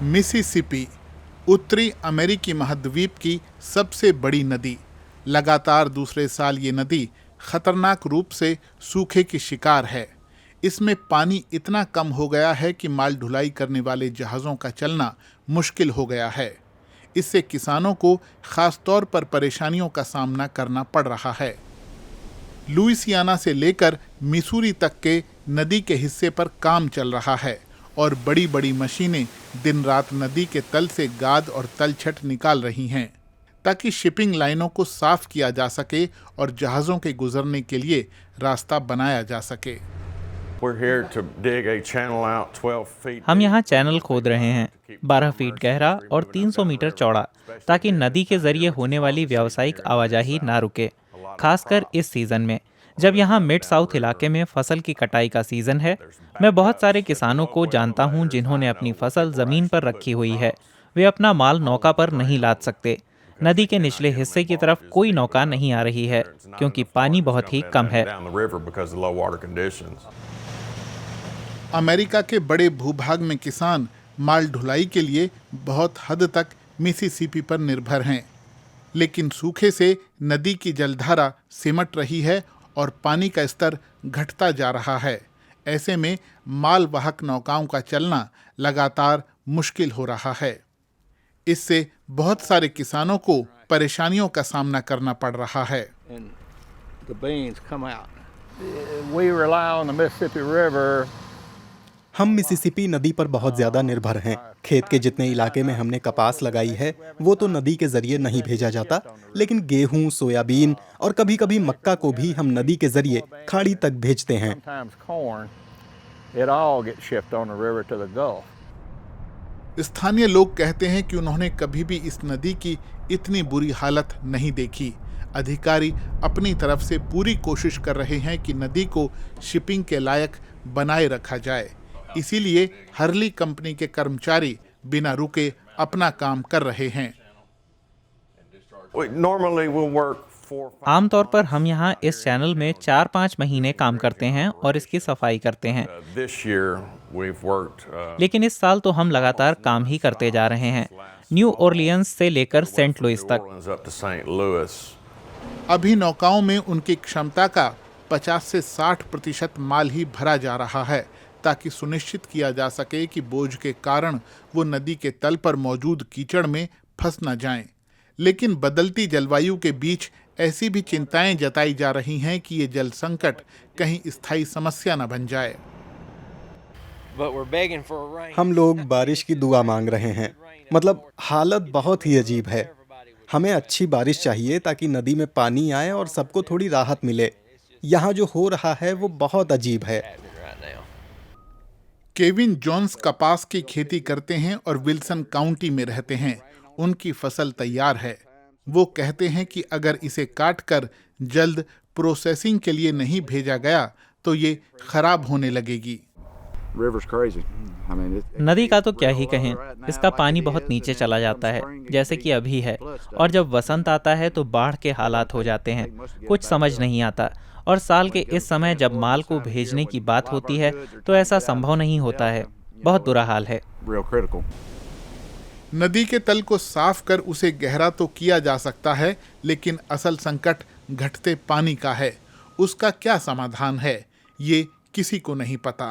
Mississippi उत्तरी अमेरिकी महाद्वीप की सबसे बड़ी नदी। लगातार दूसरे साल ये नदी खतरनाक रूप से सूखे की शिकार है। इसमें पानी इतना कम हो गया है कि माल ढुलाई करने वाले जहाज़ों का चलना मुश्किल हो गया है। इससे किसानों को खास तौर पर परेशानियों का सामना करना पड़ रहा है। लुइसियाना से लेकर मिसूरी तक के नदी के हिस्से पर काम चल रहा है और बड़ी बड़ी मशीनें दिन रात नदी के तल से गाद और तलछट निकाल रही हैं ताकि शिपिंग लाइनों को साफ किया जा सके और जहाज़ों के गुजरने के लिए रास्ता बनाया जा सके। हम यहाँ चैनल खोद रहे हैं 12 फीट गहरा और 300 मीटर चौड़ा, ताकि नदी के जरिए होने वाली व्यावसायिक आवाजाही ना रुके, खासकर इस सीजन में जब यहाँ मिड साउथ इलाके में फसल की कटाई का सीजन है। मैं बहुत सारे किसानों को जानता हूँ जिन्होंने अपनी फसल जमीन पर रखी हुई है। वे अपना माल नौका पर नहीं लाद सकते। नदी के निचले हिस्से की तरफ कोई नौका नहीं आ रही है क्योंकि पानी बहुत ही कम है। अमेरिका के बड़े भूभाग में किसान माल ढुलाई के लिए बहुत हद तक मिसिसिपी पर निर्भर हैं, लेकिन सूखे से नदी की जलधारा सिमट रही है और पानी का स्तर घटता जा रहा है। ऐसे में मालवाहक नौकाओं का चलना लगातार मुश्किल हो रहा है। इससे बहुत सारे किसानों को परेशानियों का सामना करना पड़ रहा है। हम मिसिसिपी नदी पर बहुत ज़्यादा निर्भर हैं। खेत के जितने इलाके में हमने कपास लगाई है वो तो नदी के ज़रिए नहीं भेजा जाता, लेकिन गेहूं, सोयाबीन और कभी-कभी मक्का को भी हम नदी के ज़रिए खाड़ी तक भेजते हैं। स्थानीय लोग कहते हैं कि उन्होंने कभी भी इस नदी की इतनी बुरी हालत नहीं देखी। अधिकारी अपनी तरफ से पूरी कोशिश कर रहे हैं कि नदी को शिपिंग के लायक बनाए रखा जाए। इसीलिए हर्ली कंपनी के कर्मचारी बिना रुके अपना काम कर रहे हैं। आमतौर पर हम यहाँ इस चैनल में 4-5 महीने काम करते हैं और इसकी सफाई करते हैं। लेकिन इस साल तो हम लगातार काम ही करते जा रहे हैं, न्यू ऑरलियंस से लेकर सेंट लुइस तक। अभी नौकाओं में उनकी क्षमता का 50 से 60% माल ही भरा जा रहा है ताकि सुनिश्चित किया जा सके कि बोझ के कारण वो नदी के तल पर मौजूद कीचड़ में फंस न जाएं। लेकिन बदलती जलवायु के बीच ऐसी भी चिंताएं जताई जा रही हैं कि ये जल संकट कहीं स्थायी समस्या न बन जाए। हम लोग बारिश की दुआ मांग रहे हैं। मतलब हालत बहुत ही अजीब है। हमें अच्छी बारिश चाहिए ताकि नदी में पानी आए और सबको थोड़ी राहत मिले। यहाँ जो हो रहा है वो बहुत अजीब है। केविन जॉन्स कपास की खेती करते हैं और विल्सन काउंटी में रहते हैं। उनकी फसल तैयार है। वो कहते हैं कि अगर इसे काटकर जल्द प्रोसेसिंग के लिए नहीं भेजा गया तो ये खराब होने लगेगी। नदी का तो क्या ही कहें, इसका पानी बहुत नीचे चला जाता है जैसे कि अभी है, और जब वसंत आता है तो बाढ़ के हालात हो जाते हैं। कुछ समझ नहीं आता, और साल के इस समय जब माल को भेजने की बात होती है तो ऐसा संभव नहीं होता है। बहुत बुरा हाल है। नदी के तल को साफ कर उसे गहरा तो किया जा सकता है, लेकिन असल संकट घटते पानी का है। उसका क्या समाधान है ये किसी को नहीं पता।